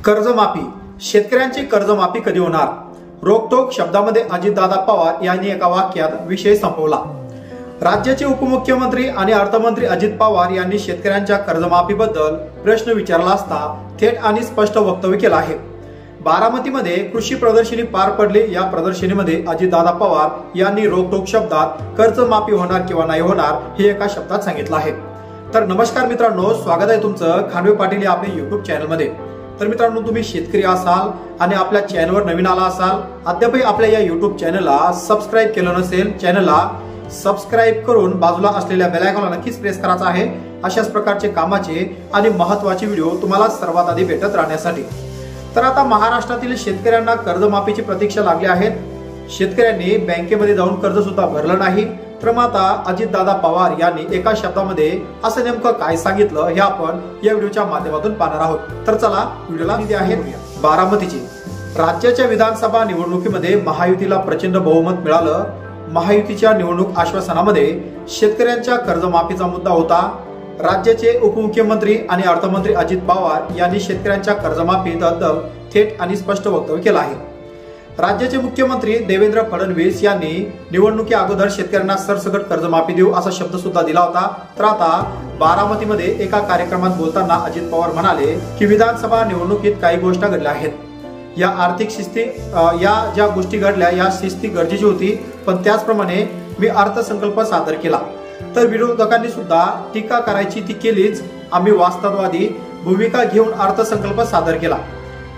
कर्जमाफी, शेतकऱ्यांची कर्जमाफी कधी होणार? रोकटोक शब्दामध्ये अजितदादा पवार यांनी एका वाक्यात विषय संपवला। राज्याचे उपमुख्यमंत्री आणि अर्थमंत्री अजित पवार यांनी शेतकऱ्यांच्या कर्जमाफीबद्दल प्रश्न विचारला असता थेट आणि स्पष्ट वक्तव्य केलं आहे। बारामतीमध्ये कृषी प्रदर्शनी पार पडली। या प्रदर्शनीमध्ये अजितदादा पवार यांनी रोकटोक शब्दात कर्जमाफी होणार किंवा नाही होणार हे एका शब्दात सांगितलं आहे। तर नमस्कार मित्रांनो, स्वागत आहे तुमचं खानवे पाटील या आपल्या युट्यूब चॅनलमध्ये। तर मित्रांनो, तुम्ही शेतकरी असाल आणि आपल्या चॅनलवर नवीन आला असाल, अद्यापही आपल्या या युट्यूब चॅनलला सबस्क्राइब केलं नसेल, चॅनलला सबस्क्राइब करून बाजूला असलेल्या बेल आयकॉनला नक्कीच प्रेस करायचा आहे। अशाच प्रकारचे कामाचे आणि महत्त्वाचे व्हिडिओ तुम्हाला सर्वात आधी भेटत राहण्यासाठी। तर आता महाराष्ट्रातील शेतकऱ्यांना कर्जमाफीची प्रतीक्षा लागली आहे। शेतकऱ्यांनी बँकेमध्ये जाऊन कर्ज सुद्धा भरलं नाही। तर मग आता अजितदादा पवार यांनी एका शब्दामध्ये असं नेमकं काय सांगितलं हे आपण या व्हिडिओच्या माध्यमातून पाहणार आहोत। तर चला व्हिडिओला निधी आहे बारामतीची। राज्याच्या विधानसभा निवडणुकीमध्ये महायुतीला प्रचंड बहुमत मिळालं। महायुतीच्या निवडणूक आश्वासनामध्ये शेतकऱ्यांच्या कर्जमाफीचा मुद्दा होता। राज्याचे उपमुख्यमंत्री आणि अर्थमंत्री अजित पवार यांनी शेतकऱ्यांच्या कर्जमाफीबद्दल थेट आणि स्पष्ट वक्तव्य केलं आहे। राज्याचे मुख्यमंत्री देवेंद्र फडणवीस यांनी निवडणुकी अगोदर शेतकऱ्यांना सरसकट कर्जमाफी देऊ असा शब्द सुद्धा दिला होता। तर आता बारामतीमध्ये एका कार्यक्रमात बोलताना अजित पवार म्हणाले की विधानसभा निवडणुकीत काही गोष्टी घडल्या आहेत। या आर्थिक शिस्ती या ज्या गोष्टी घडल्या या शिस्ती गरजेची होती, पण त्याचप्रमाणे मी अर्थसंकल्प सादर केला। तर विरोधकांनी सुद्धा टीका करायची ती केलीच। आम्ही वास्तववादी भूमिका घेऊन अर्थसंकल्प सादर केला।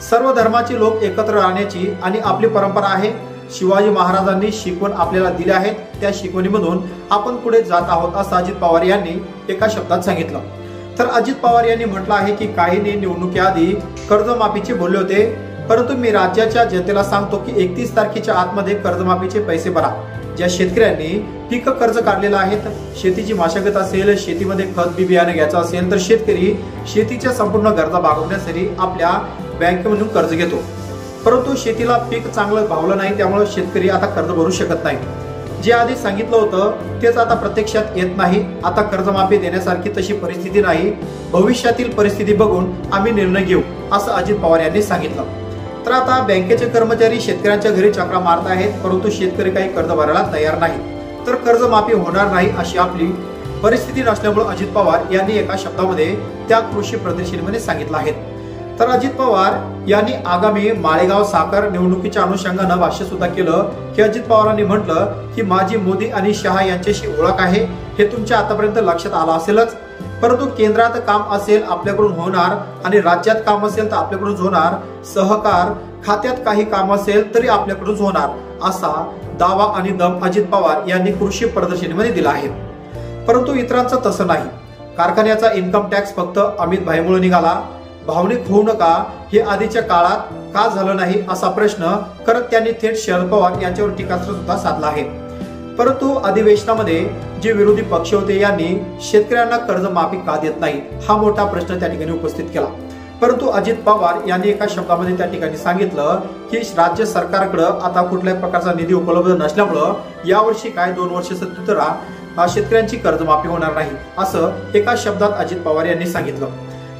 सर्व धर्माचे लोक एकत्र राहण्याची आणि आपली परंपरा आहे। शिवाजी महाराजांनी शिकवण आपल्याला दिल्या आहेत, त्या शिकवणीमधून आपण पुढे जात आहोत असं अजित पवार यांनी एका शब्दात सांगितलं। तर अजित पवार यांनी म्हटलं आहे की काहींनी निवडणुकीआधी कर्जमाफीचे बोलले होते, परंतु मी राज्याच्या जनतेला सांगतो की 31 तारखेच्या आतमध्ये कर्जमाफीचे पैसे भरा। ज्या शेतकऱ्यांनी पीक कर्ज काढलेलं आहे, शेतीची मशागत असेल, शेतीमध्ये खत बी बियाणे घ्यायचं असेल, तर शेतकरी शेतीच्या संपूर्ण गरजा भागवण्यासाठी आपल्या बँकेमधून कर्ज घेतो, परंतु शेतीला पीक चांगलं भावलं नाही, त्यामुळे शेतकरी आता कर्ज भरू शकत नाही। जे आधी सांगितलं होतं तेच आता प्रत्यक्षात येत नाही। आता कर्जमाफी देण्यासारखी तशी परिस्थिती नाही। भविष्यातील परिस्थिती बघून आम्ही निर्णय घेऊ असं अजित पवार यांनी सांगितलं। तर आता बँकेचे कर्मचारी शेतकऱ्यांच्या घरी चक्रा मारत आहेत, परंतु शेतकरी काही कर्ज भरायला तयार नाही। तर कर्जमाफी होणार नाही अशी आपली परिस्थिती नसल्यामुळे अजित पवार यांनी एका शब्दामध्ये त्या कृषी प्रदर्शनीमध्ये सांगितलं आहे। तर अजित पवार यांनी आगामी माळेगाव साखर निवडणुकीच्या अनुषंगानं भाष्य सुद्धा केलं की अजित पवारांनी म्हटलं की माझी मोदी आणि शहा यांच्याशी ओळख आहे, हे तुमच्या आतापर्यंत लक्षात आलं असेलच, परंतु केंद्रात काम असेल आपल्याकडून होणार आणि राज्यात काम असेल तर आपल्याकडून होणार, सहकार खात्यात काही काम असेल तरी आपल्याकडून होणार, असा दावा आणि दम अजित पवार यांनी कृषी प्रदर्शनीमध्ये दिला आहे। परंतु इतरांचं तसं नाही। कारखान्याचा इन्कम टॅक्स फक्त अमित भाईमुळे निघाला, भावनिक होऊ नका, हे आधीच्या काळात का झालं नाही असा प्रश्न करत त्यांनी थेट शरद पवार यांच्यावर टीकास्त्र सुद्धा साधला आहे। परंतु अधिवेशनामध्ये जे विरोधी पक्ष होते यांनी शेतकऱ्यांना कर्जमाफी का देत नाही हा मोठा प्रश्न त्या ठिकाणी उपस्थित केला। परंतु अजित पवार यांनी एका शब्दामध्ये त्या ठिकाणी सांगितलं की राज्य सरकारकडे आता कुठल्याही प्रकारचा निधी उपलब्ध नसल्यामुळं यावर्षी काय 2 वर्ष सत्तुतरा शेतकऱ्यांची कर्जमाफी होणार नाही असं एका शब्दात अजित पवार यांनी सांगितलं।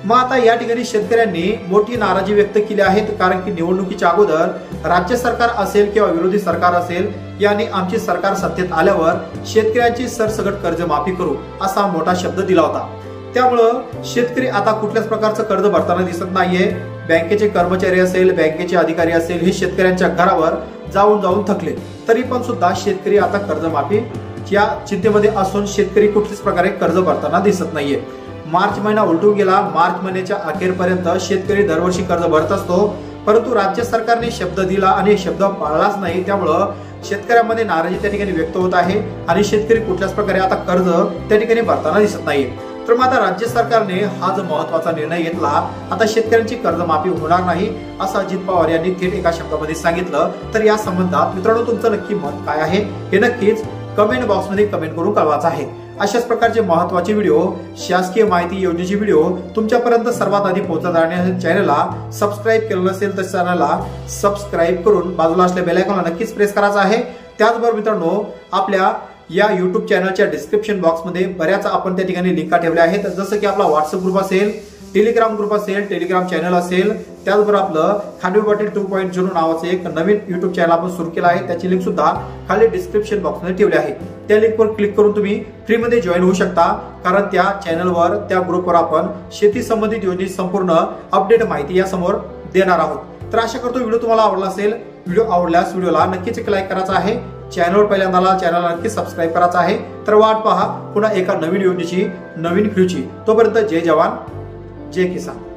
मग आता या ठिकाणी शेतकऱ्यांनी मोठी नाराजी व्यक्त केली आहे, कारण की निवडणुकीच्या अगोदर राज्य सरकार असेल किंवा विरोधी सरकार असेल यांनी आमची सरकार सत्तेत आल्यावर शेतकऱ्यांची सरसकट कर्जमाफी करू असा मोठा शब्द दिला होता। त्यामुळं शेतकरी आता कुठल्याच प्रकारचं कर्ज भरताना दिसत नाहीये। बँकेचे कर्मचारी असेल, बँकेचे अधिकारी असेल, हे शेतकऱ्यांच्या घरावर जाऊन जाऊन थकले, तरी पण सुद्धा शेतकरी आता कर्जमाफीच्या चिंतेमध्ये असून शेतकरी कुठल्याच प्रकारे कर्ज भरताना दिसत नाहीये। मार्च महिना उलटून गेला। मार्च महिन्याच्या अखेरपर्यंत शेतकरी दरवर्षी कर्ज भरत असतो, परंतु राज्य सरकारने शब्द दिला आणि शब्द पाळलाच नाही। त्यामुळं शेतकऱ्यांमध्ये नाराजी त्या ठिकाणी व्यक्त होत आहे आणि शेतकरी कुठल्याच प्रकारे आता कर्ज त्या ठिकाणी भरताना दिसत नाही। तर मग आता राज्य सरकारने हा जो महत्वाचा निर्णय घेतला, आता शेतकऱ्यांची कर्जमाफी होणार नाही असं अजित पवार यांनी थेट एका शब्दामध्ये सांगितलं। तर या संबंधात मित्रांनो तुमचं नक्की मत काय आहे हे नक्कीच कमेंट बॉक्समध्ये कमेंट करून कळवायचं आहे। अशाच प्रकारचे महत्त्वाचे व्हिडिओ, शासकीय माहिती योजनेचे व्हिडिओ तुमच्यापर्यंत सर्वात आधी पोहोचत राहण्यासाठी चॅनलला सबस्क्राइब केलं नसेल तर चॅनलला सबस्क्राइब करून बाजूला असलेल्या बेल आयकॉनला नक्कीच प्रेस करायचा आहे। त्याचबरोबर मित्रांनो आपल्या या YouTube चॅनलच्या डिस्क्रिप्शन बॉक्समध्ये बऱ्याच आपण त्या ठिकाणी लिंक ठेवल्या आहेत, जसं की आपला व्हॉट्सअप ग्रुप असेल, टेलिग्राम ग्रुप असेल, टेलिग्राम चॅनल असेल, त्याचबरोबर आपलं खांडवी पाटील 2.0 नावाचं एक नवीन युट्यूब चॅनल आपण सुरू केलं आहे, त्याची लिंक सुद्धा खाली डिस्क्रिप्शन बॉक्समध्ये ठेवली आहे। त्या लिंकवर क्लिक करून तुम्ही फ्रीमध्ये जॉईन होऊ शकता, कारण त्या चॅनलवर त्या ग्रुपवर आपण शेती संबंधित योजनेची संपूर्ण अपडेट माहिती या समोर देणार आहोत। तर आशा करतो व्हिडिओ तुम्हाला आवडला असेल। व्हिडिओ आवडल्यास व्हिडिओला नक्कीच एक लाईक करायचा आहे, चॅनलवर पहिल्यांदा चॅनलला नक्की सबस्क्राईब करायचं आहे। तर वाट पहा पुन्हा एका नवीन योजनेची, नवीन व्हिडिओची। तोपर्यंत जय जवान जय किसान।